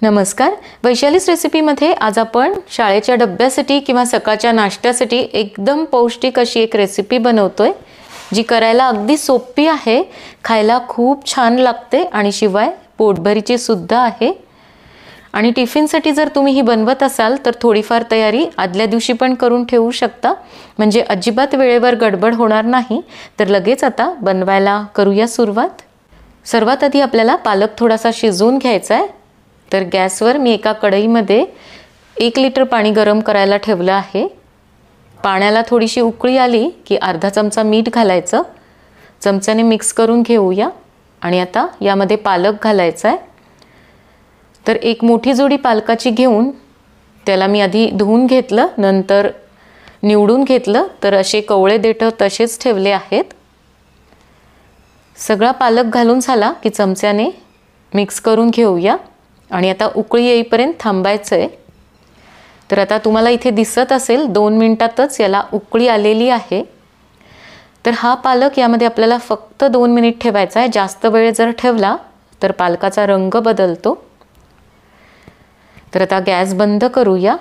नमस्कार. वैशालीस रेसिपीमध्ये आज आपण शाळेच्या डब्यासाठी किंवा सकाळच्या नाश्त्यासाठी एकदम पौष्टिक अशी एक रेसिपी बनवतोय, जी करायला अगदी सोपी आहे, खायला खूप छान लागते आणि शिवाय पोटभरीची सुद्धा आहे. आणि टिफिनसाठी जर तुम्ही ही बनवत असाल तर थोडीफार तयारी आदल्या दिवशी पण करून ठेवू शकता, म्हणजे अजिबात वेळेवर गडबड होणार नाही. तर लगेच आता बनवायला करूया सुरुवात. सर्वात आधी आपल्याला पालक थोडासा शिजवून घ्यायचा आहे. तर गॅसवर मी एका कढईमध्ये 1 लिटर पाणी गरम करायला ठेवलं आहे. पाण्याला थोडीशी उकळी आली की अर्धा चमचा मीठ घालायचं, चमच्याने मिक्स करून घेऊया. आणि आता यामध्ये पालक घालायचा आहे. तर एक मोठी जोडी पालकाची घेऊन त्याला मी आधी धुवून घेतलं, नंतर निवडून घेतलं. तर असे कवळे देठ तसेच ठेवले आहेत. सगळा पालक घालून झाला की चमच्याने मिक्स करून घेऊया आणि आता उकळी येईपर्यंत थांबायचं आहे. तर आता तुम्हाला इथे दिसत असेल 2 मिनिटातच याला उकळी आलेली आहे. तर हा पालक यामध्ये आपल्याला फक्त 2 मिनिट ठेवायचा आहे. जास्त वेळ जर ठेवला तर पालकाचा रंग बदलतो. तर आता गॅस बंद करूया.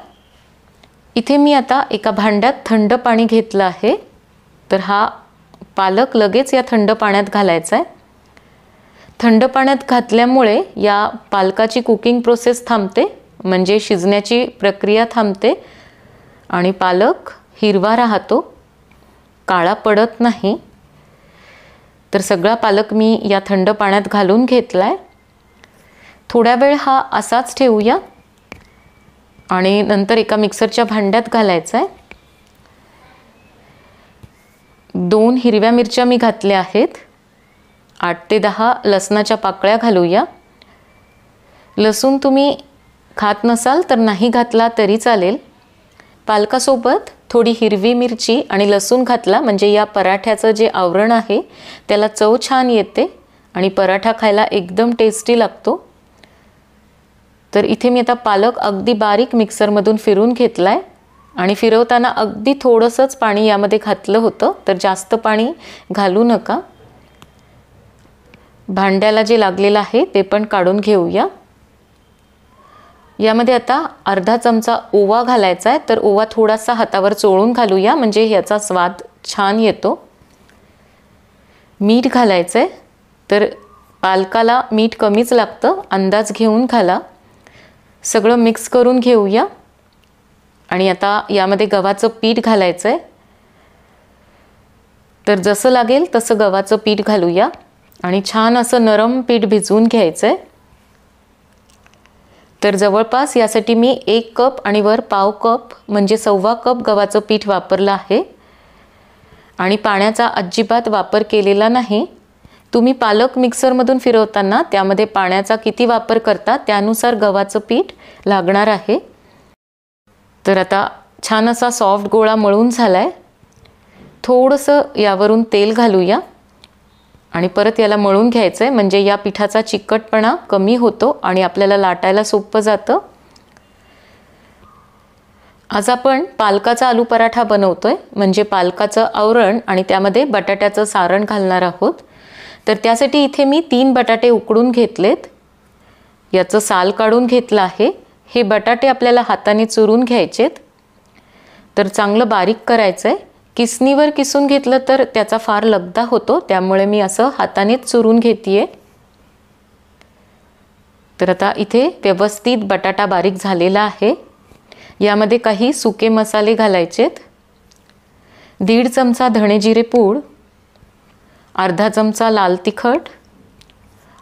इथे मी आता एका भांड्यात थंड पाणी घेतलं आहे. तर हा पालक लगेच या थंड पाण्यात घालायचा आहे. थंड पाण्यात घातल्यामुळे या पालकाची कुकिंग प्रोसेस थांबते, म्हणजे शिजण्याची प्रक्रिया थांबते आणि पालक हिरवा राहतो, काळा पडत नाही. तर सगळा पालक मी या थंड पाण्यात घालून घेतला आहे. थोड्या वेळ हा असाच ठेवूया आणि नंतर एका मिक्सरच्या भांड्यात घालायचा आहे. 2 हिरव्या मिरच्या मी घातल्या आहेत. 8 ते 10 लसणाच्या पाकळ्या घालूया. लसूण तुम्ही खात नसाल तर नाही घातला तरी चालेल. पालकासोबत थोडी हिरवी मिरची आणि लसूण घातला म्हणजे या पराठ्याचं जे आवरण आहे त्याला चव छान येते आणि पराठा खायला एकदम टेस्टी लागतो. तर इथे मी आता पालक अगदी बारीक मिक्सरमधून फिरून घेतला आहे आणि फिरवताना अगदी थोडंसंच पाणी यामध्ये घातलं होतं, तर जास्त पाणी घालू नका. भांड्याला जे लागलेलं आहे ते पण काढून घेऊया. यामध्ये आता अर्धा चमचा ओवा घालायचा आहे. तर ओवा थोडासा हातावर चोळून घालूया, म्हणजे याचा स्वाद छान येतो. मीठ घालायचं आहे. तर पालकाला मीठ कमीच लागतं, अंदाज घेऊन घाला. सगळं मिक्स करून घेऊया आणि आता यामध्ये गव्हाचं पीठ घालायचं आहे. तर जसं लागेल तसं गव्हाचं पीठ घालूया आणि छान असं नरम पीठ भिजवून घ्यायचं आहे. तर जवळपास यासाठी मी 1 कप आणि वर पाव कप म्हणजे 1.25 कप गव्हाचं पीठ वापरलं आहे आणि पाण्याचा अजिबात वापर केलेला नाही. तुम्ही पालक मिक्सरमधून फिरवताना त्यामध्ये पाण्याचा किती वापर करता त्यानुसार गव्हाचं पीठ लागणार आहे. तर आता छान असा सॉफ्ट गोळा मळून झाला आहे. थोडंसं यावरून तेल घालूया आणि परत याला मळून घ्यायचं आहे, म्हणजे या पिठाचा चिकटपणा कमी होतो आणि आपल्याला लाटायला सोपं जातं. आज आपण पालकाचा आलू पराठा बनवतोय, म्हणजे पालकाचं आवरण आणि त्यामध्ये बटाट्याचं सारण घालणार आहोत. तर त्यासाठी इथे मी 3 बटाटे उकडून घेतलेत. याचं साल काढून घेतलं आहे. हे बटाटे आपल्याला हाताने चुरून घ्यायचेत. तर चांगलं बारीक करायचं आहे. किसणीवर किसून घेतलं तर त्याचा फार लगदा होतो, त्यामुळे मी असं हातानेच चुरून घेतेय. तर आता इथे व्यवस्थित बटाटा बारीक झालेला आहे. यामध्ये काही सुके मसाले घालायचेत. 1.5 चमचा धणे जिरे पूड, अर्धा चमचा लाल तिखट,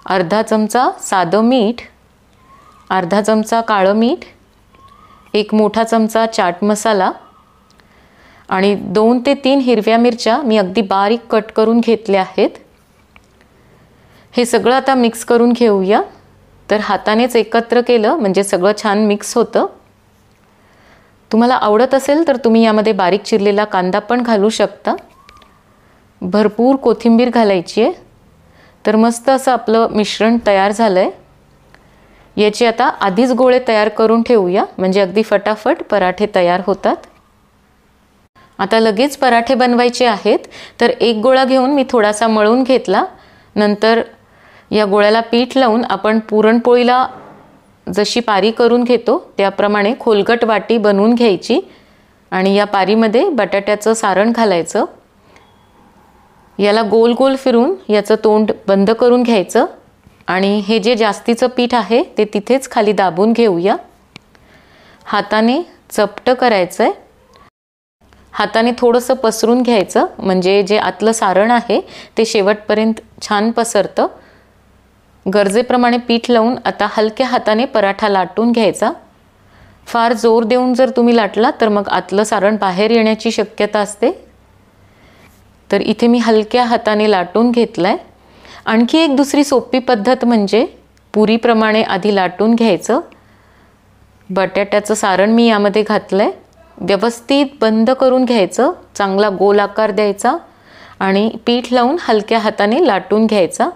अर्धा चमचा साधं मीठ, अर्धा चमचा काळं मीठ, 1 मोठा चमचा चाट मसाला आणि 2 ते 3 हिरव्या मिरच्या मी अगदी बारीक कट करून घेतल्या आहेत. हे सगळं आता मिक्स करून घेऊया. तर हातानेच एकत्र केलं म्हणजे सगळं छान मिक्स होतं. तुम्हाला आवडत असेल तर तुम्ही यामध्ये बारीक चिरलेला कांदा पण घालू शकता. भरपूर कोथिंबीर घालायची आहे. तर मस्त असं आपलं मिश्रण तयार झालं आहे. याचे आता आधीच गोळे तयार करून ठेवूया, म्हणजे अगदी फटाफट पराठे तयार होतात. आता लगेच पराठे बनवायचे आहेत. तर 1 गोळा घेऊन मी थोडासा मळून घेतला. नंतर या गोळ्याला पीठ लावून आपण पुरणपोळीला जशी पारी करून घेतो त्याप्रमाणे खोलगट वाटी बनवून घ्यायची आणि या पारीमध्ये बटाट्याचं सारण घालायचं. याला गोल गोल फिरून याचं तोंड बंद करून घ्यायचं आणि हे जे जास्तीचं पीठ आहे ते तिथेच खाली दाबून घेऊया. हाताने चपटं करायचं आहे. हाताने थोडंसं पसरून घ्यायचं म्हणजे जे आतलं सारण आहे ते शेवटपर्यंत छान पसरतं. गरजेप्रमाणे पीठ लावून आता हलक्या हाताने पराठा लाटून घ्यायचा. फार जोर देऊन जर तुम्ही लाटला तर मग आतलं सारण बाहेर येण्याची शक्यता असते. तर इथे मी हलक्या हाताने लाटून घेतलाय. आणखी एक दुसरी सोपी पद्धत म्हणजे पुरीप्रमाणे आधी लाटून घ्यायचं. बटाट्याचं सारण मी यामध्ये घातलंय. व्यवस्थित बंद करून घ्यायचं, चांगला गोल आकार द्यायचा आणि पीठ लावून हलक्या हाताने लाटून घ्यायचा.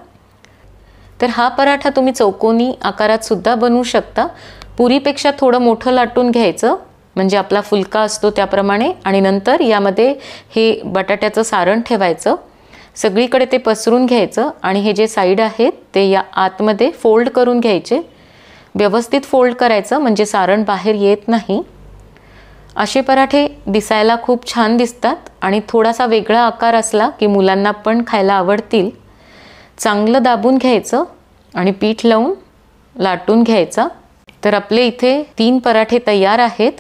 तर हा पराठा तुम्ही चौकोनी आकारात सुद्धा बनवू शकता. पुरीपेक्षा थोडं मोठं लाटून घ्यायचं म्हणजे आपला फुलका असतो त्याप्रमाणे आणि नंतर यामध्ये हे बटाट्याचं सारण ठेवायचं. सगळीकडे ते पसरून घ्यायचं आणि हे जे साईड आहेत ते या आतमध्ये फोल्ड करून घ्यायचे. व्यवस्थित फोल्ड करायचं म्हणजे सारण बाहेर येत नाही. असे पराठे दिसायला खूप छान दिसतात आणि थोडासा वेगळा आकार असला की मुलांना पण खायला आवडतील. चांगलं दाबून घ्यायचं आणि पीठ लावून लाटून घ्यायचा. तर आपले इथे 3 पराठे तयार आहेत.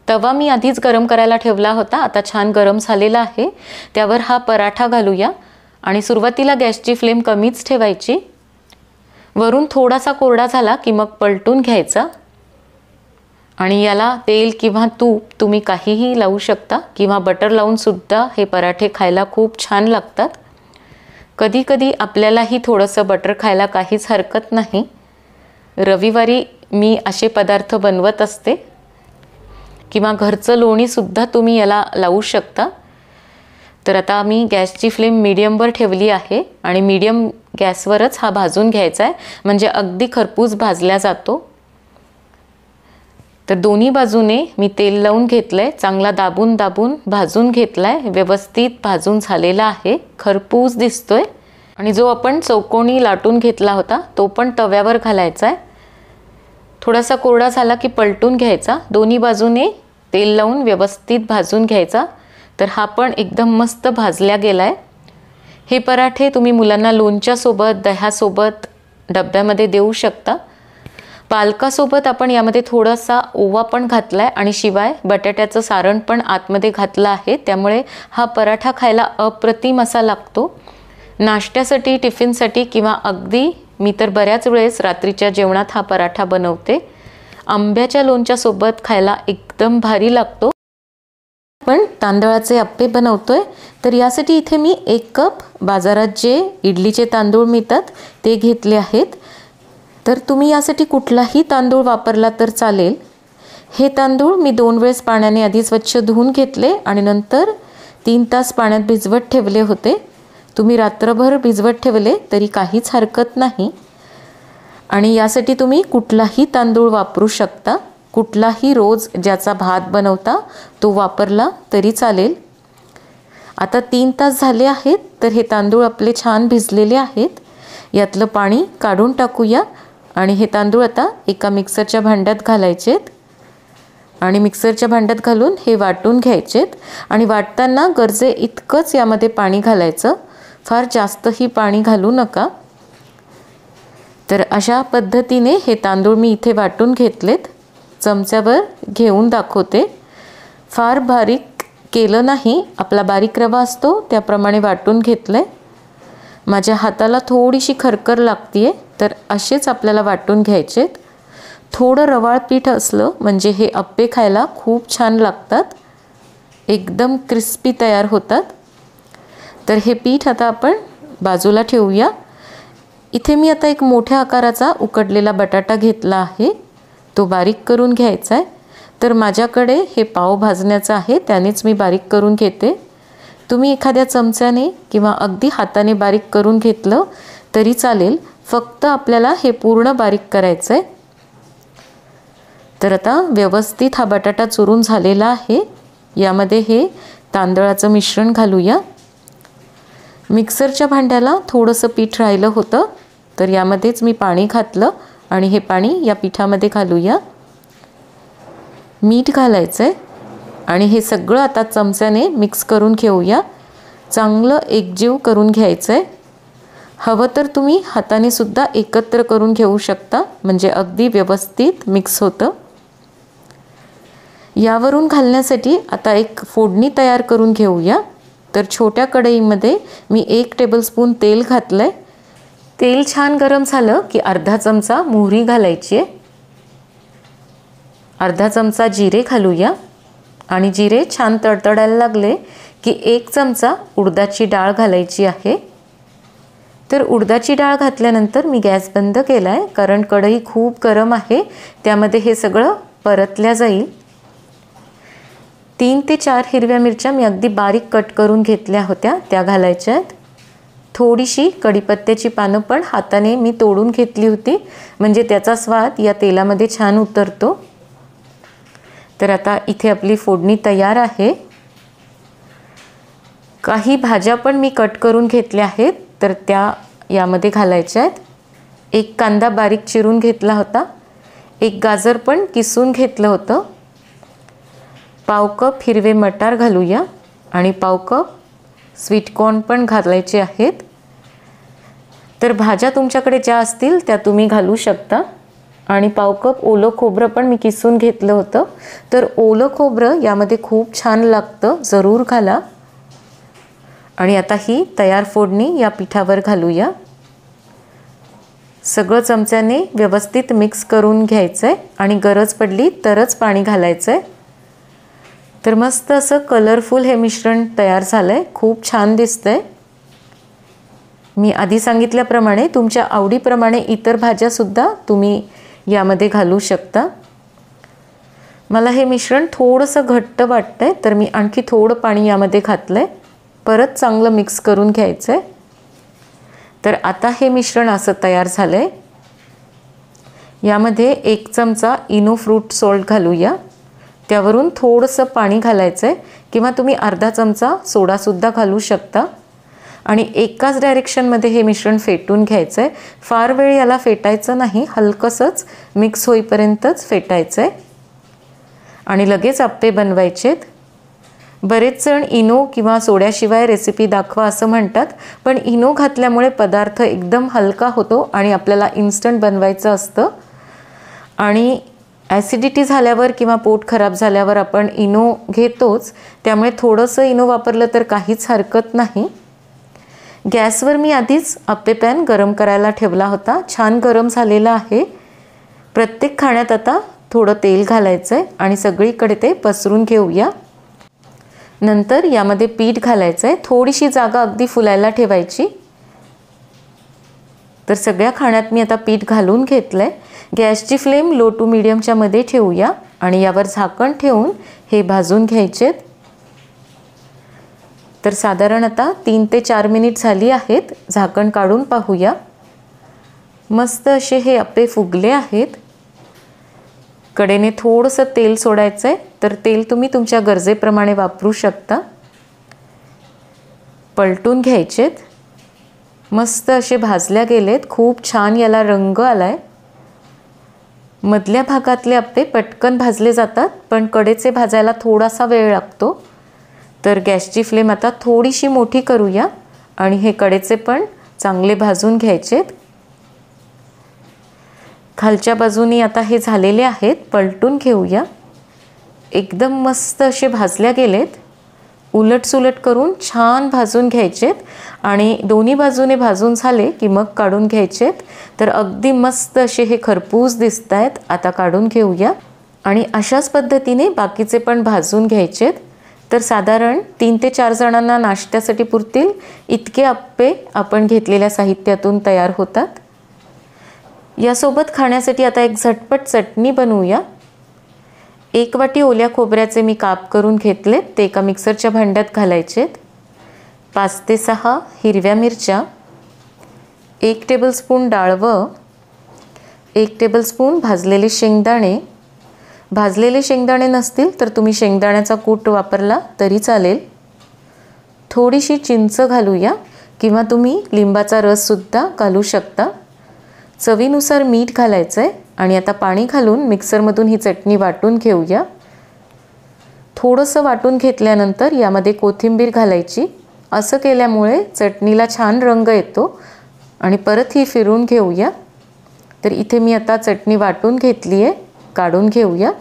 तवा मी आधीच गरम करायला ठेवला होता. आता छान गरम झालेला आहे. त्यावर हा पराठा घालूया आणि सुरुवातीला गॅसची फ्लेम कमीच ठेवायची. वरून थोडासा कोरडा झाला की मग पलटून घ्यायचा आणि याला तेल किंवा तूप तुम्ही काहीही लावू शकता किंवा बटर लावून सुद्धा हे पराठे खायला खूप छान लागतात. कधी कधी आपल्यालाही थोडंसं बटर खायला काहीच हरकत नाही. रविवारी मी असे पदार्थ बनवत असते किंवा घरचं लोणीसुद्धा तुम्ही याला लावू शकता. तर आता मी गॅसची फ्लेम मीडियमवर ठेवली आहे आणि मीडियम गॅसवरच हा भाजून घ्यायचा आहे म्हणजे अगदी खरपूस भाजला जातो. तर दोन्ही बाजूने मी तेल लावून घेतलं आहे. चांगला दाबून दाबून भाजून घेतला आहे. व्यवस्थित भाजून झालेला आहे. खरपूस दिसतोय आणि जो आपण चौकोनी लाटून घेतला होता तो पण तव्यावर घालायचा आहे. थोडासा कोरडा झाला की पलटून घ्यायचा. दोन्ही बाजूने तेल लावून व्यवस्थित भाजून घ्यायचा. तर हा पण एकदम मस्त भाजला गेला आहे. हे पराठे तुम्ही मुलांना लोणच्यासोबत, दह्यासोबत डब्यामध्ये देऊ शकता. पालकासोबत आपण यामध्ये थोडासा ओवा पण घातला आहे आणि शिवाय बटाट्याचं सारण पण आतमध्ये घातलं आहे. त्यामुळे हा पराठा खायला अप्रतिम असा लागतो. नाश्त्यासाठी, टिफिनसाठी किंवा अगदी मी तर बऱ्याच वेळेस रात्रीच्या जेवणात हा पराठा बनवते. आंब्याच्या लोणच्यासोबत खायला एकदम भारी लागतो. पण तांदळाचे अप्पे बनवतोय तर यासाठी इथे मी 1 कप बाजारात जे इडलीचे तांदूळ मिळतात ते घेतले आहेत. तर तुम्ही यासाठी कुठलाही तांदूळ वापरला तर चालेल. हे तांदूळ मी 2 वेळेस पाण्याने आधी स्वच्छ धुवून घेतले आणि नंतर 3 तास पाण्यात भिजवत ठेवले होते. तुम्ही रात्रभर भिजवत ठेवले तरी काहीच हरकत नाही. आणि यासाठी तुम्ही कुठलाही तांदूळ वापरू शकता. कुठलाही रोज ज्याचा भात बनवता तो वापरला तरी चालेल. आता 3 तास झाले आहेत तर हे तांदूळ आपले छान भिजलेले आहेत. यातलं पाणी काढून टाकूया आणि हे तांदूळ आता एका मिक्सरच्या भांड्यात घालायचेत आणि मिक्सरच्या भांड्यात घालून हे वाटून घ्यायचेत. आणि वाटताना गरजे इतकंच यामध्ये पाणी घालायचं. फार जास्तही पाणी घालू नका. तर अशा पद्धतीने हे तांदूळ मी इथे वाटून घेतलेत. चमच्यावर घेऊन दाखवते. फार बारीक केलं नाही. आपला बारीक रवा असतो त्याप्रमाणे वाटून घेतलंय. माझ्या हाताला थोडीशी खरखर लागतीये तर असेच आपल्याला वाटून घ्यायचेत. थोडं रवाळ पीठ असलं म्हणजे हे अप्पे खायला खूप छान लागतात. एकदम क्रिस्पी तयार होतात. तर हे पीठ आता आपण बाजूला ठेवूया. इथे मी आता एक मोठ्या आकाराचा उकडलेला बटाटा घेतला आहे. तो बारीक करून घ्यायचा आहे. तर माझ्याकडे हे पाव भाजण्याचं आहे त्यानेच मी बारीक करून घेते. तुम्ही एखाद्या चमच्याने किंवा अगदी हाताने बारीक करून घेतलं तरी चालेल. फक्त आपल्याला हे पूर्ण बारीक करायचं आहे. तर आता व्यवस्थित हा बटाटा चुरून झालेला आहे. यामध्ये हे तांदळाचं मिश्रण घालूया. मिक्सरच्या भांड्याला थोडंसं पीठ राहिलं होतं तर यामध्येच मी पाणी घातलं आणि हे पाणी या पिठामध्ये घालूया. मीठ घालायचं आहे आणि हे सगळं आता चमच्याने मिक्स करून घेऊया. चांगलं एकजीव करून घ्यायचं आहे. हवं तर तुम्ही हाताने सुद्धा एकत्र करून घेऊ शकता, म्हणजे अगदी व्यवस्थित मिक्स होतं. यावरून घालण्यासाठी आता एक फोडणी तयार करून घेऊया. तर छोट्या कढईमध्ये मी 1 टेबलस्पून तेल घातलं आहे. तेल छान गरम झालं की अर्धा चमचा मोहरी घालायची आहे. अर्धा चमचा जिरे घालूया आणि जिरे छान तडतडायला लागले की 1 चमचा उडदाची डाळ घालायची आहे. तर उडदाची डाळ घातल्यानंतर मी गॅस बंद केला आहे, कारण कढई खूप गरम आहे, त्यामध्ये हे सगळं परतल्या जाईल. 3 ते 4 हिरव्या मिरच्या मी अगदी बारीक कट करून घेतल्या होत्या, त्या घालायच्या आहेत. थोडीशी कढीपत्त्याची पानं पण हाताने मी तोडून घेतली होती, म्हणजे त्याचा स्वाद या तेलामध्ये छान उतरतो. तर आता इथे आपली फोडणी तयार आहे. काही भाज्या पण मी कट करून घेतल्या आहेत, तर त्या यामध्ये घालायच्या आहेत. 1 कांदा बारीक चिरून घेतला होता. 1 गाजर पण किसून घेतलं होतं. पाव कप हिरवे मटार घालूया आणि पाव कप स्वीटकॉर्न पण घालायचे आहेत. तर भाज्या तुमच्याकडे ज्या असतील त्या तुम्ही घालू शकता. आणि पाव कप ओलं खोबरं पण मी किसून घेतलं होतं. तर ओलं खोबरं यामध्ये खूप छान लागतं, जरूर घाला. आणि आता ही तयार फोडणी या पिठावर घालूया. सगळं चमच्याने व्यवस्थित मिक्स करून घ्यायचं आहे आणि गरज पडली तरच पाणी घालायचं आहे. तर मस्त असं कलरफुल हे मिश्रण तयार झालं आहे, खूप छान दिसतंय. मी आधी सांगितल्याप्रमाणे तुमच्या आवडीप्रमाणे इतर भाज्यासुद्धा तुम्ही यामध्ये घालू शकता. मला हे मिश्रण थोडंसं घट्ट वाटतंय, तर मी आणखी थोडं पाणी यामध्ये घातलं आहे. परत चांगलं मिक्स करून घ्यायचं आहे. तर आता हे मिश्रण असं तयार झालं आहे. यामध्ये 1 चमचा इनो फ्रूट सॉल्ट घालूया. त्यावरून थोडंसं पाणी घालायचं आहे, किंवा तुम्ही अर्धा चमचा सोडासुद्धा घालू शकता. आणि एकाच डायरेक्शनमध्ये हे मिश्रण फेटून घ्यायचं आहे. फार वेळ याला फेटायचं नाही, हलकंसंच मिक्स होईपर्यंतच फेटायचं आहे. आणि लगेच आप्पे बनवायचेत. बरेच जण इनो किंवा सोड्याशिवाय रेसिपी दाखवा असं म्हणतात, पण इनो घातल्यामुळे पदार्थ एकदम हलका होतो आणि आपल्याला इन्स्टंट बनवायचं असतं. आणि ॲसिडिटी झाल्यावर किंवा पोट खराब झाल्यावर आपण इनो घेतोच, त्यामुळे थोडंसं इनो वापरलं तर काहीच हरकत नाही. गॅसवर मी आधीच आप्पे पॅन गरम करायला ठेवला होता, छान गरम झालेला आहे. प्रत्येक खाण्यात आता थोडं तेल घालायचं आहे आणि सगळीकडे ते पसरून घेऊया. नंतर यामध्ये पीठ घालायचं आहे. थोडीशी जागा अगदी फुलायला ठेवायची. तर सगळ्या खाण्यात मी आता पीठ घालून घेतलं आहे. गॅसची फ्लेम लो टू मीडियमच्या मध्ये ठेवूया आणि यावर झाकण ठेवून हे भाजून घ्यायचेत. तर साधारण आता 3 ते 4 मिनिट झाली आहेत. झाकण काढून पाहूया. मस्त असे हे आप्पे फुगले आहेत. कडेने थोडंसं तेल सोडायचं आहे, तर तेल तुम्ही तुमच्या गरजेप्रमाणे वापरू शकता. पलटून घ्यायचेत. मस्त असे भाजल्या गेलेत, खूप छान याला रंग आलाय. मधल्या भागातले आप्पे पटकन भाजले जातात, पण कडेचे भाजायला थोडासा वेळ लागतो. तर गॅसची फ्लेम आता थोडीशी मोठी करूया आणि हे कडेचे पण चांगले भाजून घ्यायचेत. खालच्या बाजूनी आता हे झालेले आहेत, पलटून घेऊया. एकदम मस्त असे भाजल्या गेलेत. उलटसुलट करून छान भाजून घ्यायचेत आणि दोन्ही बाजूने भाजून झाले की मग काढून घ्यायचेत. तर अगदी मस्त असे हे खरपूस दिसत आहेत. आता काढून घेऊया आणि अशाच पद्धतीने बाकीचे पण भाजून घ्यायचेत. तर साधारण 3 ते 4 जणांना नाश्त्यासाठी पुरतील इतके आप्पे आपण घेतलेल्या साहित्यातून तयार होतात. यासोबत खाण्यासाठी आता एक झटपट चटणी बनवूया. 1 वाटी ओल्या खोबऱ्याचे मी काप करून घेतलेत, ते एका मिक्सरच्या भांड्यात घालायचेत. 5 ते 6 हिरव्या मिरच्या, 1 टेबलस्पून डाळवं, 1 टेबलस्पून भाजलेले शेंगदाणे. भाजलेले शेंगदाणे नसतील तर तुम्ही शेंगदाण्याचा कूट वापरला तरी चालेल. थोडीशी चिंच घालूया किंवा तुम्ही लिंबाचा रससुद्धा घालू शकता. चवीनुसार मीठ घालायचं आहे आणि आता पाणी घालून मिक्सरमधून ही चटणी वाटून घेऊया। थोडंसं वाटून घेतल्यानंतर यामध्ये कोथिंबीर घालायची। असं केल्यामुळे चटणीला छान रंग येतो आणि परत ही फिरून घेऊया। तर इथे मी आता चटणी वाटून घेतली आहे, काढून घेऊया।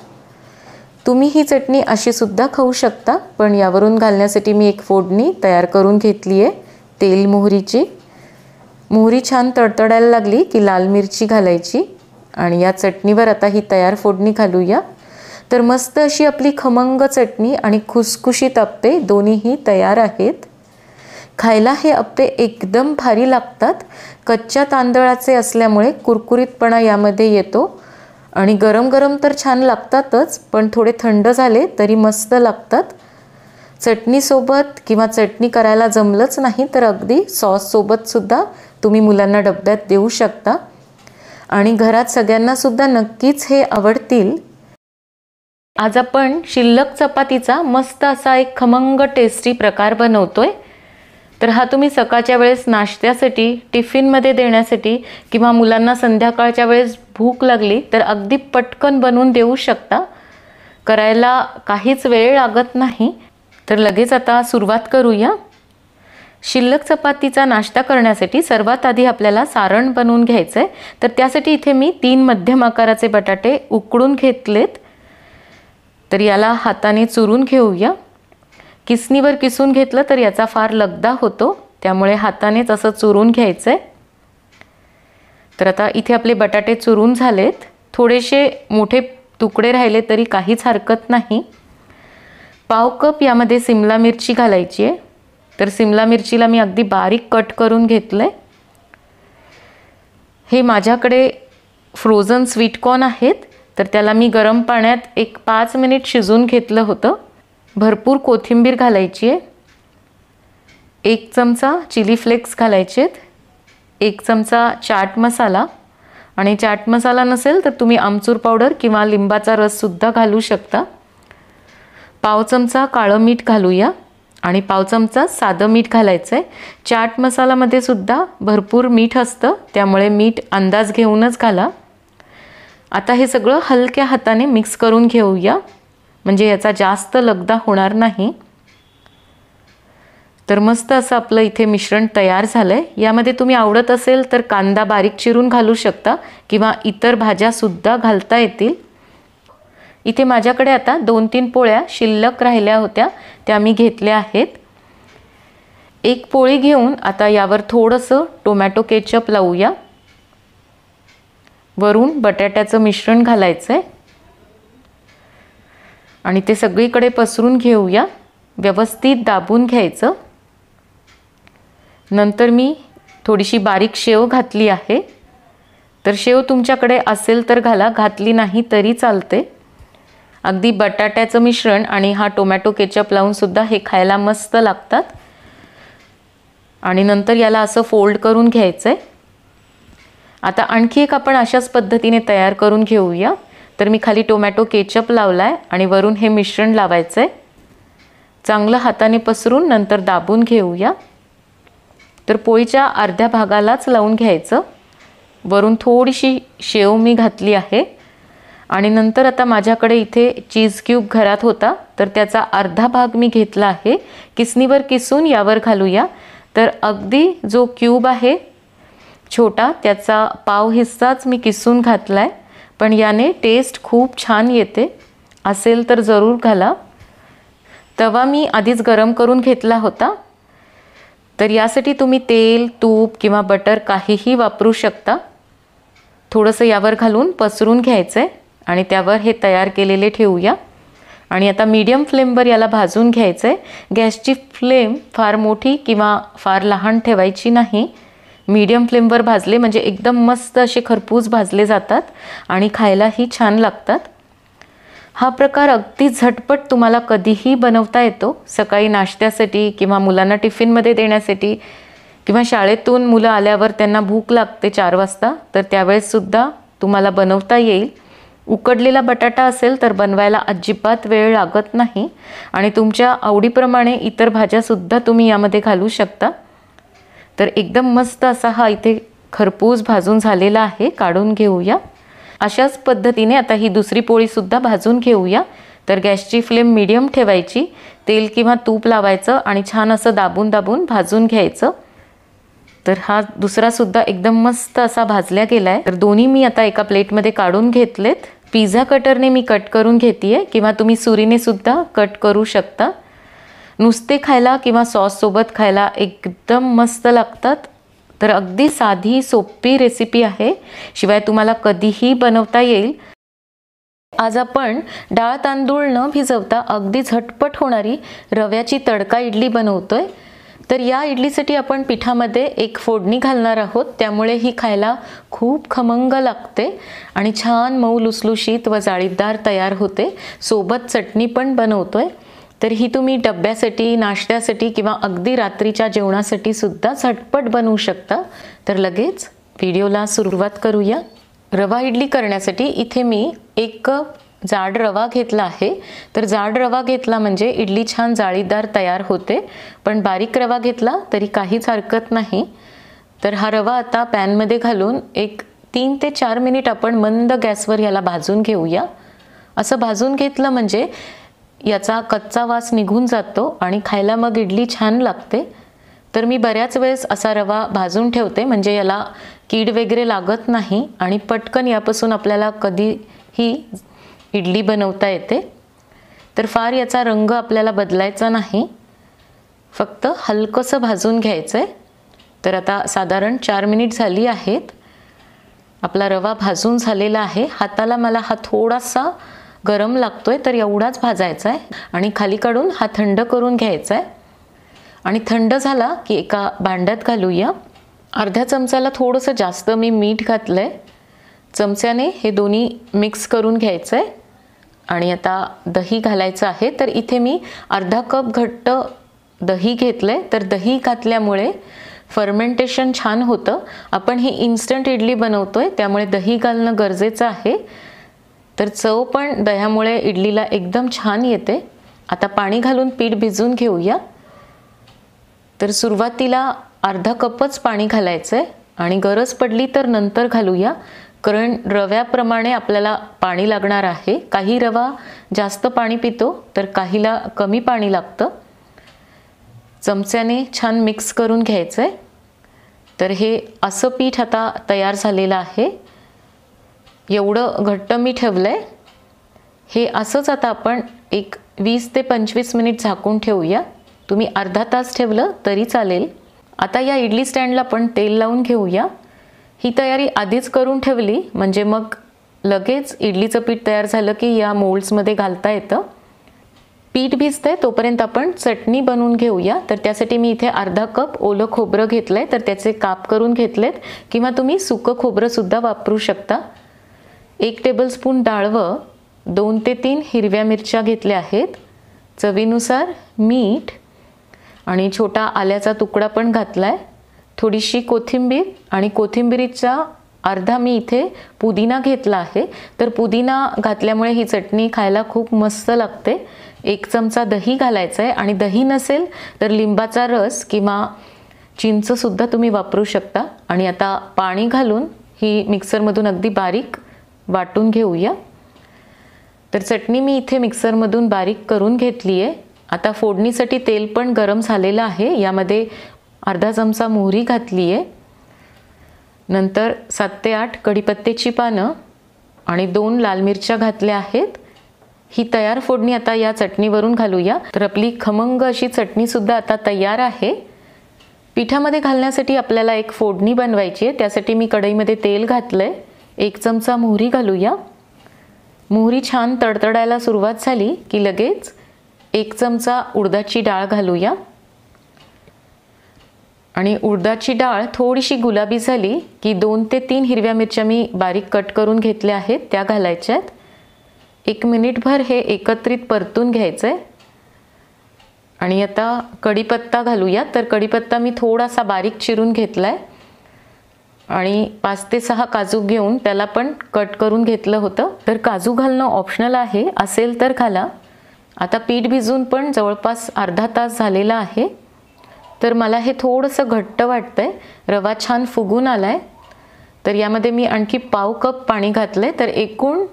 तुम्ही ही चटणी अशी सुद्धा खाऊ शकता, पण यावरून घालण्यासाठी मी एक फोडणी तयार करून घेतली आहे तेल मोहरीची। मोहरी छान तडतडायला लागली की लाल मिरची घालायची आणि या चटणीवर आता ही तयार फोडणी घालूया। तर मस्त अशी आपली खमंग चटणी आणि खुसखुशीत अप्पे दोन्हीही तयार आहेत। खायला हे अप्पे एकदम भारी लागतात। कच्च्या तांदळाचे असल्यामुळे कुरकुरीतपणा यामध्ये येतो आणि गरम गरम तर छान लागतातच, पण थोडे थंड झाले तरी मस्त लागतात। चटणीसोबत किंवा चटणी करायला जमलंच नाही तर अगदी सॉससोबतसुद्धा तुम्ही मुलांना डब्यात देऊ शकता आणि घरात सगळ्यांनासुद्धा नक्कीच हे आवडतील। आज आपण शिल्लक चपातीचा मस्त असा एक खमंग टेस्टी प्रकार बनवतोय। तर हा तुम्ही सकाळच्या वेळेस नाश्त्यासाठी, टिफिनमध्ये देण्यासाठी किंवा मुलांना संध्याकाळच्या वेळेस भूक लागली तर अगदी पटकन बनवून देऊ शकता। करायला काहीच वेळ लागत नाही। तर लगेच आता सुरुवात करूया। शिल्लक चपातीचा नाश्ता करण्यासाठी सर्वात आधी आपल्याला सारण बनवून घ्यायचं आहे। तर त्यासाठी इथे मी 3 मध्यम आकाराचे बटाटे उकडून घेतलेत। तर याला हाताने चुरून घेऊया। किसणीवर किसून घेतलं तर याचा फार लगदा होतो, त्यामुळे हातानेच असं चुरून घ्यायचं आहे। तर आता इथे आपले बटाटे चुरून झालेत। थोडेसे मोठे तुकडे राहिले तरी काहीच हरकत नाही। पाव कप यामध्ये सिमला मिरची घालायची आहे। तर सिमला मिरचीला मी अगदी बारीक कट करून घेतलं आहे। हे माझ्याकडे फ्रोझन स्वीटकॉर्न आहेत, तर त्याला मी गरम पाण्यात एक 5 मिनिट शिजवून घेतलं होतं। भरपूर कोथिंबीर घालायची आहे। 1 चमचा चिली फ्लेक्स घालायचे आहेत। 1 चमचा चाट मसाला आणि चाट मसाला नसेल तर तुम्ही आमचूर पावडर किंवा लिंबाचा रससुद्धा घालू शकता। पाव चमचा काळं मीठ घालूया आणि पाव चमचा साधं मीठ घालायचं आहे। चाट मसालामध्ये सुद्धा भरपूर मीठ असतं, त्यामुळे मीठ अंदाज घेऊनच घाला। आता हे सगळं हलक्या हाताने मिक्स करून घेऊया, म्हणजे याचा जास्त लगदा होणार नाही। तर मस्त असं आपलं इथे मिश्रण तयार झालंय। यामध्ये तुम्ही आवडत असेल तर कांदा बारीक चिरून घालू शकता किंवा इतर भाज्यासुद्धा घालता येतील। इथे माझ्याकडे आता 2-3 पोळ्या शिल्लक राहिल्या होत्या, त्या मी घेतल्या आहेत। एक पोळी घेऊन आता यावर थोडंसं टोमॅटो केचप लावूया। वरून बटाट्याचं मिश्रण घालायचं आहे आणि ते सगळीकडे पसरून घेऊया। व्यवस्थित दाबून घ्यायचं। नंतर मी थोडीशी बारीक शेव घातली आहे। तर शेव तुमच्याकडे असेल तर घाला, घातली नाही तरी चालते। अगदी बटाट्याचं मिश्रण आणि हा टोमॅटो केचप लावून सुद्धा हे खायला मस्त लागतात। आणि नंतर याला असं फोल्ड करून घ्यायचं आहे। आता आणखी एक आपण अशाच पद्धतीने तयार करून घेऊया। तर मी खाली टोमॅटो केचप लावलाय आणि वरून हे मिश्रण लावायचं आहे। चांगलं हाताने पसरून नंतर दाबून घेऊया। तर पोळीच्या अर्ध्या भागालाच लावून घ्यायचं। वरून थोडीशी शेव मी घातली आहे आणि नंतर आता माझ्याकडे इथे चीज क्यूब घरात होता, तर त्याचा अर्धा भाग मी घेतला आहे। किसणीवर किसून यावर घालूया। तर अगदी जो क्यूब आहे छोटा, त्याचा पाव हिस्साच मी किसून घातलाय, पण याने टेस्ट खूप छान येते। असेल तर जरूर घाला। तवा मी आधीच गरम करून घेतला होता, तर यासाठी तुम्ही तेल, तूप किंवा बटर काहीही वापरू शकता। थोडंसं यावर घालून पसरून घ्यायचं आहे आणि त्यावर हे तयार केलेले ठेवूया आणि आता मीडियम फ्लेमवर याला भाजून घ्यायचं आहे। गॅसची फ्लेम फार मोठी किंवा फार लहान ठेवायची नाही। मीडियम फ्लेमवर भाजले म्हणजे एकदम मस्त असे खरपूस भाजले जातात आणि खायलाही छान लागतात। हा प्रकार अगदी झटपट तुम्हाला कधीही बनवता येतो। सकाळी नाश्त्यासाठी किंवा मुलांना टिफिनमध्ये देण्यासाठी किंवा शाळेतून मुलं आल्यावर त्यांना भूक लागते 4 वाजता, तर त्यावेळेससुद्धा तुम्हाला बनवता येईल। उकडलेला बटाटा असेल तर बनवायला अजिबात वेळ लागत नाही आणि तुमच्या आवडीप्रमाणे इतर भाज्यासुद्धा तुम्ही यामध्ये घालू शकता। तर एकदम मस्त असा हा इथे खरपूस भाजून झालेला आहे, काढून घेऊया। अशाच पद्धतीने आता ही दुसरी पोळीसुद्धा भाजून घेऊया। तर गॅसची फ्लेम मीडियम ठेवायची, तेल किंवा तूप लावायचं आणि छान असं दाबून दाबून भाजून घ्यायचं। तर हा दुसरासुद्धा एकदम मस्त असा भाजला गेला आहे। तर दोन्ही मी आता एका प्लेटमध्ये काढून घेतलेत। पिझ्झा कटरने मी कट करून घेते किंवा तुम्ही सुरीने सुद्धा कट करू शकता। नुसते खायला किंवा सॉससोबत खायला एकदम मस्त लागतात। तर अगदी साधी सोपी रेसिपी आहे, शिवाय तुम्हाला कधीही बनवता येईल। आज आपण डाळ तांदूळ न भिजवता अगदी झटपट होणारी रव्याची तडका इडली बनवतोय। तर या इडलीसाठी आपण पिठामध्ये एक फोडणी घालणार आहोत, त्यामुळे ही खायला खूप खमंग लागते आणि छान मऊ लुसलुशीत व जाळीदार तयार होते। सोबत चटणी पण बनवतोय। तर ही तुम्ही डब्यासाठी, नाश्त्यासाठी किंवा अगदी रात्रीच्या जेवणासाठी सुद्धा झटपट बनवू शकता। तर लगेच व्हिडिओला सुरुवात करूया। रवा इडली करण्यासाठी इथे मी 1 कप जाड रवा घेतला आहे। तर जाड रवा घेतला म्हणजे इडली छान जाळीदार तयार होते, पण बारीक रवा घेतला तरी काहीच हरकत नाही। तर हा रवा आता पॅनमध्ये घालून एक 3 ते 4 मिनिट आपण मंद गॅसवर याला भाजून घेऊया। असं भाजून घेतलं म्हणजे याचा कच्चा वास निघून जातो आणि खायला मग इडली छान लागते। तर मी बऱ्याच वेळेस असा रवा भाजून ठेवते, म्हणजे याला कीड वगैरे लागत नाही आणि पटकन यापासून आपल्याला कधीही इडली बनवता येते। तर फार याचा रंग आपल्याला बदलायचा नाही, फक्त हलकंसं भाजून घ्यायचं आहे। तर आता साधारण 4 मिनिट झाली आहेत। आपला रवा भाजून झालेला आहे। हाताला मला हा थोडासा गरम लागतोय, तर एवढाच भाजायचा आहे आणि खाली काढून हा थंड करून घ्यायचा आहे। आणि थंड झाला की एका भांड्यात घालूया। अर्ध्या चमचाला थोडंसं जास्त मी मीठ घातलंय। चमच्याने हे दोन्ही मिक्स करून घ्यायचं आहे आणि आता दही घालायचं आहे। तर इथे मी अर्धा कप घट्ट दही घेतलंय। तर दही घातल्यामुळे फर्मेंटेशन छान होतं। आपण ही इन्स्टंट इडली बनवतोय, त्यामुळे दही घालणं गरजेचं आहे। तर चव पण दह्यामुळे इडलीला एकदम छान येते। आता पाणी घालून पीठ भिजवून घेऊया। तर सुरुवातीला अर्धा कपच पाणी घालायचं आहे आणि गरज पडली तर नंतर घालूया, कारण रव्याप्रमाणे आपल्याला पाणी लागणार आहे। काही रवा जास्त पाणी पितो, तर काहीला कमी पाणी लागतं। चमच्याने छान मिक्स करून घ्यायचं आहे। तर हे असं पीठ आता तयार झालेलं आहे। एवढं घट्ट मी ठेवलंय। हे असंच आता आपण एक 20 ते 25 मिनिट झाकून ठेवूया। तुम्ही अर्धा तास ठेवलं तरी चालेल। आता या इडली स्टँडला पण तेल लावून घेऊया। ही तयारी आधीच करून ठेवली म्हणजे मग लगेच इडलीचं पीठ तयार झालं की या मोल्ड्समध्ये घालता येतं। पीठ भिजतंय तोपर्यंत आपण चटणी बनवून घेऊया। तर त्यासाठी मी इथे अर्धा कप ओलं खोबरं घेतलंय, तर त्याचे काप करून घेतलेत किंवा तुम्ही सुकं खोबरं सुद्धा वापरू शकता। 1 टेबलस्पून डाळवं, 2 ते 3 हिरव्या मिरच्या घेतल्या आहेत, चवीनुसार मीठ आणि छोटा आल्याचा तुकडा पण घातलाय, थोडीशी कोथिंबीर आणि कोथिंबीरीचा अर्धा मी इथे पुदिना घेतला आहे। तर पुदिना घातल्यामुळे ही चटणी खायला खूप मस्त लागते। 1 चमचा दही घालायचं आहे आणि दही नसेल तर लिंबाचा रस किंवा चिंच सुद्धा तुम्ही वापरू शकता। आणि आता पाणी घालून ही मिक्सरमधून अगदी बारीक वाटून घेऊया। तर चटणी मी इथे मिक्सरमधून बारीक करून घेतली आहे। आता फोडणीसाठी तेल पण गरम झालेलं आहे। यामध्ये अर्धा चमचा मोहरी घातली आहे, नंतर 7 ते 8 कढीपत्त्याची पानं आणि 2 लाल मिरच्या घातल्या आहेत। ही तयार फोडणी आता या चटणीवरून घालूया। तर आपली खमंग अशी चटणी सुद्धा आता तयार आहे। पिठामध्ये घालण्यासाठी आपल्याला एक फोडणी बनवायची आहे। त्यासाठी मी कढईमध्ये तेल घातलंय, 1 चमचा मोहरी घालूया। मोहरी छान तडतडायला सुरुवात झाली की लगेच 1 चमचा उडदाची डाळ घालूया आणि उडदाची डाळ थोडीशी गुलाबी झाली की 2 ते 3 हिरव्या मिरच्या मी बारीक कट करून घेतल्या आहेत, त्या घालायच्या आहेत। 1 मिनिटभर हे एकत्रित परतून घ्यायचं आहे। आणि आता कढीपत्ता घालूया। तर कढीपत्ता मी थोडासा बारीक चिरून घेतलाय आणि 5 ते 6 काजू घेऊन त्याला पण कट करून घेतलं होतं। तर काजू घालणं ऑप्शनल आहे, असेल तर घाला। आता पीठ भिजून पण जवळपास अर्धा तास झालेला आहे। तर मला हे थोडंसं घट्ट वाटतंय, रवा छान फुगून आलाय। तर यामध्ये मी आणखी पाव कप पाणी घातले, तर एकूण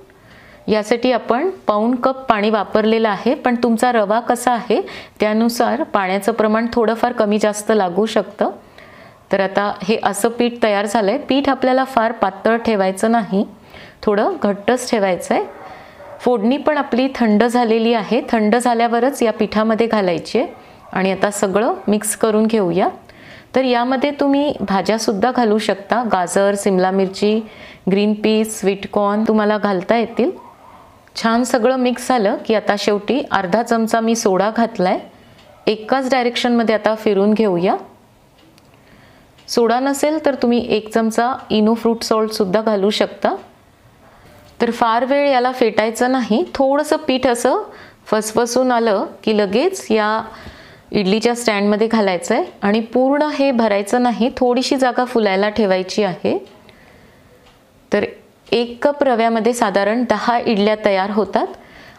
यासाठी आपण पाऊण कप पाणी वापरलेलं आहे। पण तुमचा रवा कसा आहे त्यानुसार पाण्याचं प्रमाण थोडंफार कमी जास्त लागू शकतं। तर आता हे असं पीठ तयार झालंय। पीठ आपल्याला फार पातळ ठेवायचं नाही, थोडं घट्टच ठेवायचं आहे। फोडणी पण आपली थंड झालेली आहे, थंड झाल्यावरच या पिठामध्ये घालायची आहे। आणि आता सगळं मिक्स करून घेऊया। तर यामध्ये तुम्ही भाज्यासुद्धा घालू शकता, गाजर, सिमला मिरची, ग्रीन पीस, स्वीट कॉर्न तुम्हाला घालता येतील। छान सगळं मिक्स झालं की आता शेवटी अर्धा चमचा मी सोडा घातलाय। एकाच डायरेक्शनमध्ये आता फिरून घेऊया। सोडा नसेल तर तुम्ही 1 चमचा इनो फ्रूट सॉल्टसुद्धा घालू शकता। तर फार वेळ याला फेटायचं नाही, थोडंसं पीठ असं फसफसून आलं की लगेच या इडलीच्या स्टँडमध्ये घालायचं आहे आणि पूर्ण हे भरायचं नाही, थोडीशी जागा फुलायला ठेवायची आहे। तर 1 कप रव्यामध्ये साधारण 10 इडल्या तयार होतात।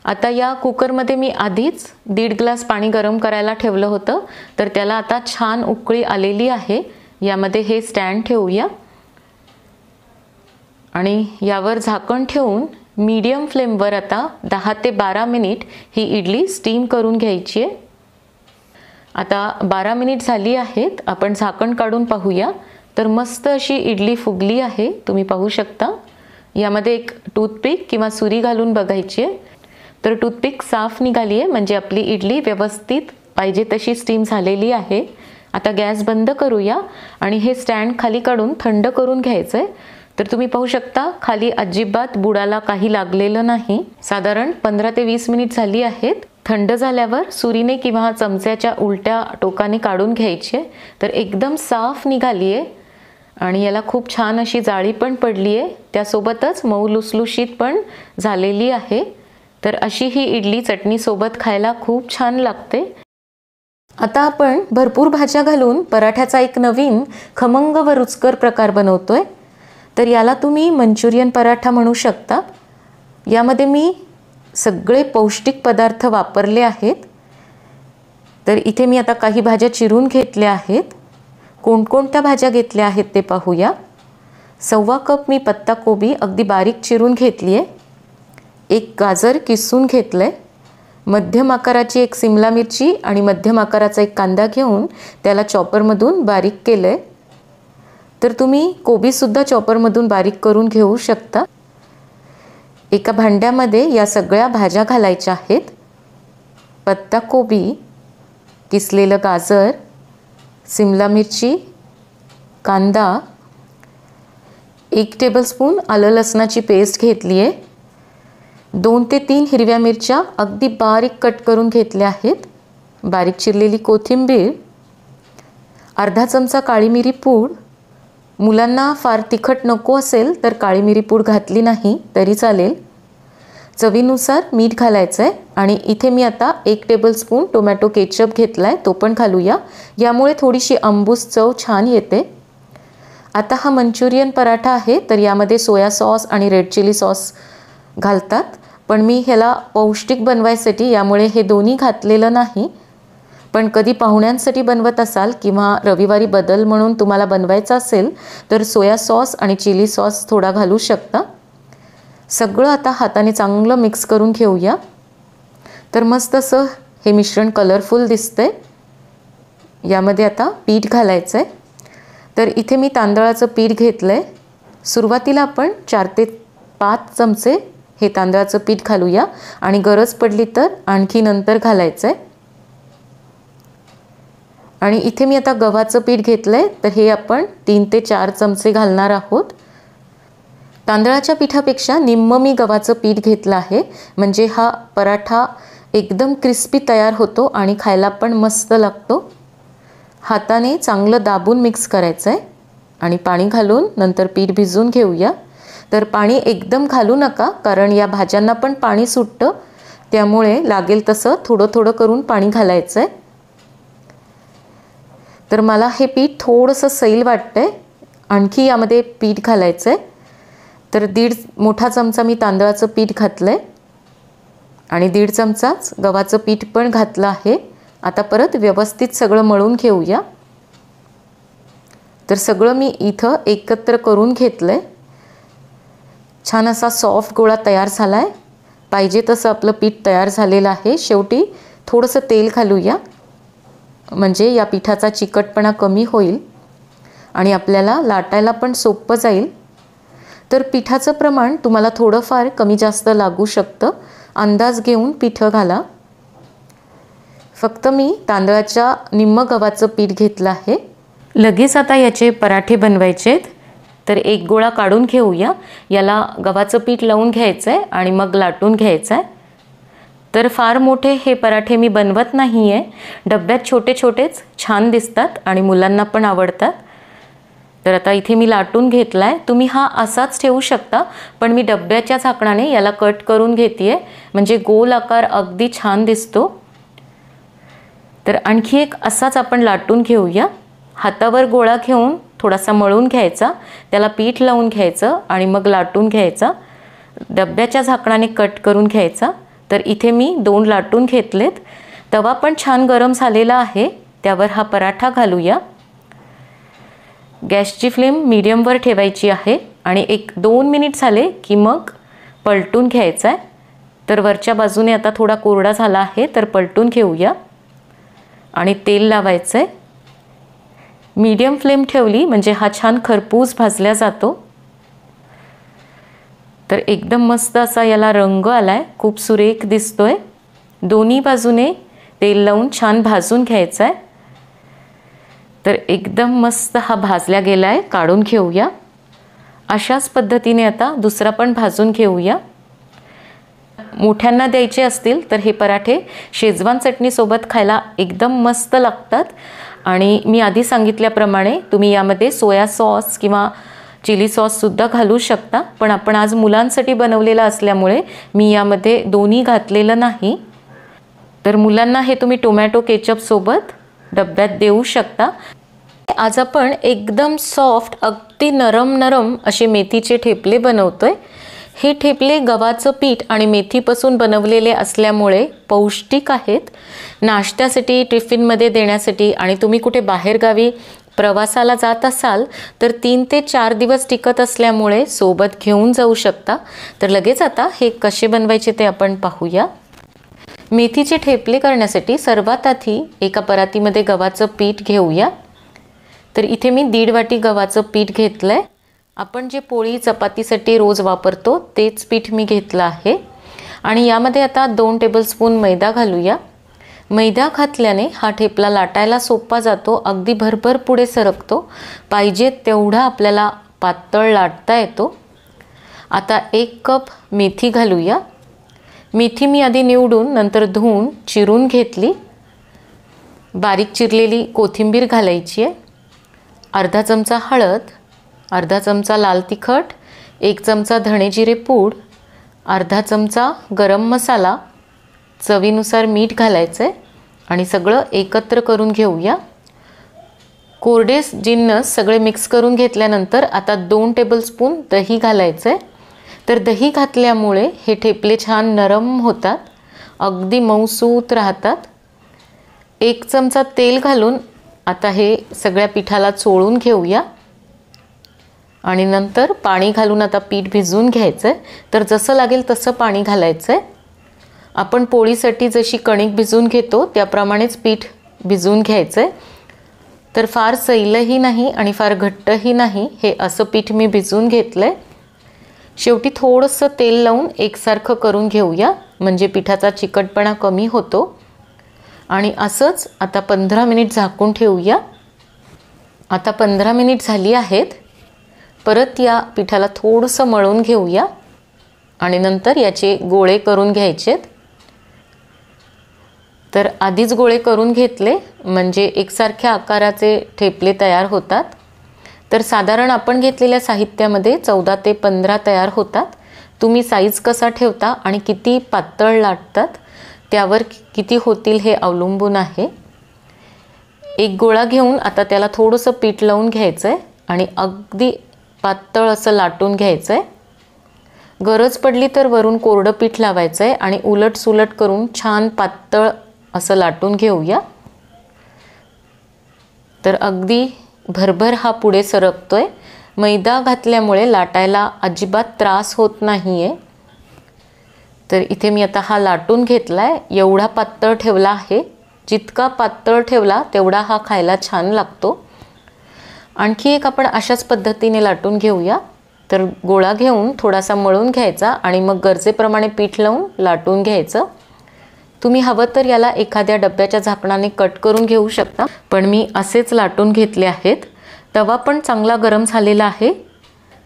आता या कुकरमध्ये मी आधीच 1.5 ग्लास पाणी गरम करायला ठेवलं होतं, तर त्याला आता छान उकळी आलेली आहे। यामध्ये हे स्टँड ठेवूया आणि यावर झाकण ठेवून मीडियम फ्लेमवर आता 10 ते 12 मिनिट ही इडली स्टीम करून घ्यायची आहे। आता 12 मिनिट झाली आहेत, आपण झाकण काढून पाहूया। तर मस्त अशी इडली फुगली आहे, तुम्ही पाहू शकता। यामध्ये एक टूथपिक किंवा सुरी घालून बघायची आहे, तर टूथपिक साफ निघाली आहे, म्हणजे आपली इडली व्यवस्थित पाहिजे तशी स्टीम झालेली आहे। आता गॅस बंद करूया आणि हे स्टँड खाली काढून थंड करून घ्यायचं आहे। तर तुम्ही पाहू शकता खाली अजिबात बुडाला काही लागलेलं नाही। साधारण 15 ते 20 मिनिट झाली आहेत। थंड झाल्यावर सुरीने किंवा चमच्याच्या उलट्या टोकाने काढून घ्यायचे, तर एकदम साफ निघाली आहे आणि याला खूप छान अशी जाळी पण पडली आहे, त्यासोबतच मऊ लुसलुशीत पण झालेली आहे। तर अशी ही इडली चटणीसोबत खायला खूप छान लागते। आता आपण भरपूर भाज्या घालून पराठ्याचा एक नवीन खमंग व रुचकर प्रकार बनवतोय। तर याला तुम्ही मंचुरियन पराठा म्हणू शकता। यामध्ये मी सगळे पौष्टिक पदार्थ वापरले आहेत। तर इथे मी आता काही भाज्या चिरून घेतल्या आहेत। कोणकोणत्या भाज्या घेतल्या आहेत ते पाहूया। 1.25 कप मी पत्ताकोबी अगदी बारीक चिरून घेतली आहे। 1 गाजर किसून घेतलंय। मध्यम आकाराची 1 सिमला मिरची आणि मध्यम आकाराचा 1 कांदा घेऊन त्याला चॉपरमधून बारीक केलंय। तर तुम्ही कोबीसुद्धा चॉपरमधून बारीक करून घेऊ शकता। एका भांड्यामध्ये या सगळ्या भाज्या घालायच्या आहेत। पत्ताकोबी, किसलेलं गाजर, सिमला मिरची, कांदा, 1 टेबलस्पून आलं लसणाची पेस्ट घेतली आहे। 2 ते 3 हिरव्या मिरच्या अगदी बारीक कट करून घेतल्या आहेत। बारीक चिरलेली कोथिंबीर, अर्धा चमचा काळी मिरी पूड। मुलांना फार तिखट नको असेल तर काळी मिरी पूड घातली नाही तरी चालेल। चवीनुसार मीठ घालायचं आहे आणि इथे मी आता 1 टेबलस्पून टोमॅटो केचप घेतलाय, तो पण घालूया। यामुळे थोडीशी आंबूस चव छान येते। आता हा मंचुरियन पराठा आहे, तर यामध्ये सोया सॉस आणि रेड चिली सॉस घालतात, पण मी ह्याला पौष्टिक बनवायसाठी यामुळे हे दोन्ही घातलेलं नाही। पण कधी पाहुण्यांसाठी बनवत असाल किंवा रविवारी बदल म्हणून तुम्हाला बनवायचं असेल तर सोया सॉस आणि चिली सॉस थोडा घालू शकता। सगळं आता हाताने चांगलं मिक्स करून घेऊया। तर मस्त असं हे मिश्रण कलरफुल दिसतंय। यामध्ये आता पीठ घालायचं आहे। तर इथे मी तांदळाचं पीठ घेतलंय। सुरुवातीला आपण 4 ते 5 चमचे हे तांदळाचं पीठ घालूया आणि गरज पडली तर आणखी नंतर घालायचं आहे। आणि इथे मी आता गव्हाचं पीठ घेतलंय, तर हे आपण 3 ते 4 चमचे घालणार आहोत। तांदळाच्या पिठापेक्षा निम्म मी गव्हाचं पीठ घेतलं आहे, म्हणजे हा पराठा एकदम क्रिस्पी तयार होतो आणि खायला पण मस्त लागतो। हाताने चांगलं दाबून मिक्स करायचं आहे आणि पाणी घालून नंतर पीठ भिजवून घेऊया। तर पाणी एकदम घालू नका, कारण या भाज्यांना पण पाणी सुटतं, त्यामुळे लागेल तसं थोडं थोडं करून पाणी घालायचं आहे। तर मला हे पीठ थोडंसं सैल वाटतंय, आणखी यामध्ये पीठ घालायचं आहे। तर 1.5 मोठा चमचा मी तांदळाचं पीठ घातलंय आणि 1.5 चमचाच गव्हाचं पीठ पण घातलं आहे। आता परत व्यवस्थित सगळं मळून घेऊया। तर सगळं मी इथं एकत्र करून घेतलं आहे. छान असा सॉफ्ट गोळा तयार झाला आहे. पाहिजे तसं आपलं पीठ तयार झालेलं आहे. शेवटी थोडंसं तेल घालूया, म्हणजे या पिठाचा चिकटपणा कमी होईल आणि आपल्याला लाटायला पण सोपं जाईल. तर पिठाचं प्रमाण तुम्हाला थोडंफार कमी जास्त लागू शकतं. अंदाज घेऊन पिठं घाला. फक्त मी तांदळाच्या निम्म गव्हाचं पीठ घेतलं आहे. लगेच आता याचे पराठे बनवायचेत. तर एक गोळा काढून घेऊया. याला गव्हाचं पीठ लावून घ्यायचं आहे आणि मग लाटून घ्यायचं आहे. तर फार मोठे हे पराठे मी बनवत नाही आहे. डब्यात छोटे छोटेच छान दिसतात आणि मुलांना पण आवडतात. तर आता इथे मी लाटून घेतला आहे. तुम्ही हा असाच ठेवू शकता, पण मी डब्याच्या झाकणाने याला कट करून घेते आहे, म्हणजे गोल आकार अगदी छान दिसतो. तर आणखी एक असाच आपण लाटून घेऊया. हातावर गोळा घेऊन थोडासा मळून घ्यायचा, त्याला पीठ लावून घ्यायचं आणि मग लाटून घ्यायचा. डब्याच्या झाकणाने कट करून घ्यायचा. तर इथे मी 2 लाटून घेतलेत. तवा पण छान गरम झालेला आहे. त्यावर हा पराठा घालूया. गॅसची फ्लेम मीडियमवर ठेवायची आहे आणि 1-2 मिनिट झाले की मग पलटून घ्यायचा आहे. तर वरच्या बाजूने आता थोडा कोरडा झाला आहे, तर पलटून घेऊया आणि तेल लावायचं आहे. मीडियम फ्लेम ठेवली म्हणजे हा छान खरपूस भाजला जातो. तर एकदम मस्त असा याला रंग आला आहे, खूप सुरेख दिसतोय. दोन्ही बाजूने तेल लावून छान भाजून घ्यायचं आहे. तर एकदम मस्त हा भाजला गेला आहे. काढून घेऊया. अशाच पद्धतीने आता दुसरा पण भाजून घेऊया. मोठ्यांना द्यायचे असतील तर हे पराठे शेजवान चटणीसोबत खायला एकदम मस्त लागतात. आणि मी आधी सांगितल्याप्रमाणे तुम्ही यामध्ये सोया सॉस किंवा चिली सॉससुद्धा घालू शकता, पण आपण आज मुलांसाठी बनवलेला असल्यामुळे मी यामध्ये दोन्ही घातलेलं नाही. तर मुलांना हे तुम्ही टोमॅटो केचपसोबत डब्यात देऊ शकता. आज आपण एकदम सॉफ्ट, अगदी नरम नरम असे मेथीचे ठेपले बनवतोय. हे ठेपले गव्हाचं पीठ आणि मेथीपासून बनवलेले असल्यामुळे पौष्टिक आहेत. नाश्त्यासाठी, टिफिनमध्ये देण्यासाठी आणि तुम्ही कुठे बाहेरगावी प्रवासाला जात असाल तर 3 ते 4 दिवस टिकत असल्यामुळे सोबत घेऊन जाऊ शकता. तर लगेच आता हे कसे बनवायचे ते आपण पाहूया. मेथीचे ठेपले करण्यासाठी सर्वात आधी एका परातीमध्ये गव्हाचं पीठ घेऊया. तर इथे मी 1.5 वाटी गव्हाचं पीठ घेतलं आहे. आपण जे पोळी चपातीसाठी रोज वापरतो तेच पीठ मी घेतलं आहे. आणि यामध्ये आता 2 टेबलस्पून मैदा घालूया. मैदा घातल्याने हा ठेपला लाटायला सोपा जातो, अगदी भरभर पुढे सरकतो. पाहिजे तेवढा आपल्याला पातळ लाटता येतो. आता 1 कप मेथी घालूया. मेथी मी आधी निवडून नंतर धुवून चिरून घेतली. बारीक चिरलेली कोथिंबीर घालायची आहे. अर्धा चमचा हळद, अर्धा चमचा लाल तिखट, 1 चमचा धणे जिरे पूड, अर्धा चमचा गरम मसाला, चवीनुसार मीठ घालायचं आहे आणि सगळं एकत्र करून घेऊया. कोरडे जिन्नस सगळे मिक्स करून घेतल्यानंतर आता 2 टेबलस्पून दही घालायचं आहे. तर दही घातल्यामुळे हे ठेपले छान नरम होतात, अगदी मऊसूत राहतात. 1 चमचा तेल घालून आता हे सगळ्या पिठाला चोळून घेऊया आणि नंतर पाणी घालून आता पीठ भिजवून घ्यायचं आहे. तर जसं लागेल तसं पाणी घालायचं आहे. आपण पोळीसाठी जशी कणिक भिजवून घेतो त्याप्रमाणेच पीठ भिजवून घ्यायचं आहे. तर फार सैलही नाही आणि फार घट्टही नाही, हे असं पीठ मी भिजवून घेतलं आहे. शेवटी थोडंसं तेल लावून एकसारखं करून घेऊया, म्हणजे पिठाचा चिकटपणा कमी होतो. आणि असंच आता 15 मिनिट झाकून ठेवूया. आता 15 मिनिट झाली आहेत. परत या पिठाला थोडंसं मळून घेऊया आणि नंतर याचे गोळे करून घ्यायचेत. तर आधीच गोळे करून घेतले म्हणजे एकसारख्या आकाराचे ठेपले तयार होतात. तर साधारण आपण घेतलेल्या साहित्यामध्ये 14 ते 15 तयार होतात. तुम्ही साईज कसा ठेवता आणि किती पातळ लाटतात त्यावर किती होतील हे अवलंबून आहे. एक गोळा घेऊन आता त्याला थोडंसं पीठ लावून घ्यायचं आहे आणि अगदी पातळ असं लाटून घ्यायचं आहे. गरज पडली तर वरून कोरडं पीठ लावायचं आहे आणि उलट सुलट करून छान पातळ असं लाटून घेऊया. तर अगदी भरभर हा पुढे सरकतोय. मैदा घातल्यामुळे लाटायला अजिबात त्रास होत नाही आहे. तर इथे मी आता हा लाटून घेतला आहे. एवढा पातळ ठेवला आहे. जितका पातळ ठेवला तेवढा हा खायला छान लागतो. आणखी एक आपण अशाच पद्धतीने लाटून घेऊया. तर गोळा घेऊन थोडासा मळून घ्यायचा आणि मग गरजेप्रमाणे पीठ लावून लाटून घ्यायचं. तुम्ही हवं तर याला एखाद्या डब्याच्या झाकणाने कट करून घेऊ शकता, पण मी असेच लाटून घेतले आहेत. तवा पण चांगला गरम झालेला आहे.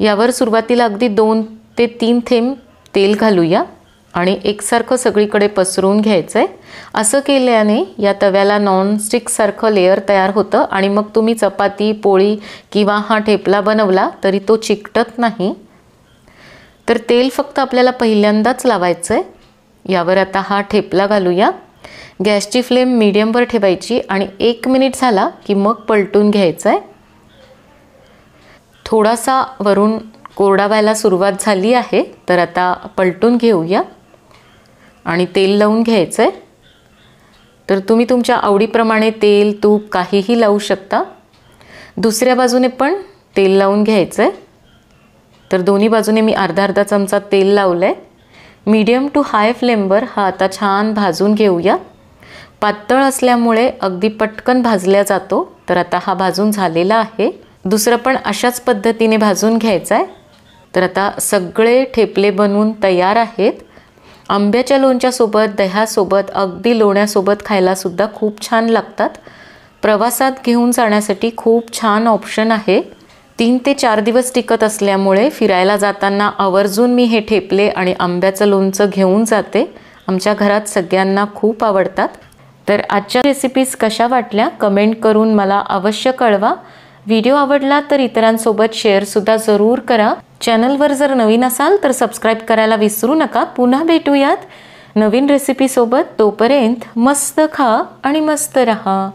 यावर सुरुवातीला अगदी 2 ते 3 थेंब तेल घालूया आणि एकसारखं सगळीकडे पसरवून घ्यायचं आहे. असं केल्याने या तव्याला नॉनस्टिकसारखं लेअर तयार होतं आणि मग तुम्ही चपाती, पोळी किंवा हा ठेपला बनवला तरी तो चिकटत नाही. तर तेल फक्त आपल्याला पहिल्यांदाच लावायचं आहे. यावर आता हा ठेपला घालूया. गॅसची फ्लेम मीडियमवर ठेवायची आणि 1 मिनिट झाला की मग पलटून घ्यायचं आहे. थोडासा वरून कोरडा व्हायला सुरुवात झाली आहे, तर आता पलटून घेऊया आणि तेल लावून घ्यायचं आहे. तर तुम्ही तुमच्या आवडीप्रमाणे तेल, तूप काहीही लावू शकता. दुसऱ्या बाजूने पण तेल लावून घ्यायचं आहे. तर दोन्ही बाजूने मी अर्धा चमचा तेल लावलं आहे. मीडियम टू हाय फ्लेमवर हा आता छान भाजून घेऊया. पातळ असल्यामुळे अगदी पटकन भाजल्या जातो. तर आता हा भाजून झालेला आहे. दुसरं पण अशाच पद्धतीने भाजून घ्यायचं आहे. तर आता सगळे ठेपले बनवून तयार आहेत. आंब्याच्या लोणच्यासोबत, दह्यासोबत, अगदी लोण्यासोबत खायलासुद्धा खूप छान लागतात. प्रवासात घेऊन जाण्यासाठी खूप छान ऑप्शन आहे. 3 ते 4 दिवस टिकत असल्यामुळे फिरायला जाताना आवर्जून मी हे ठेपले आणि आंब्याचं लोणचं घेऊन जाते. आमच्या घरात सगळ्यांना खूप आवडतात. तर आजच्या रेसिपीज कशा वाटल्या कमेंट करून मला अवश्य कळवा. व्हिडिओ आवडला तर इतरांसोबत शेअरसुद्धा जरूर करा. चॅनलवर जर नवीन असाल तर सबस्क्राईब करायला विसरू नका. पुन्हा भेटूयात नवीन रेसिपीसोबत. तोपर्यंत मस्त खा आणि मस्त रहा.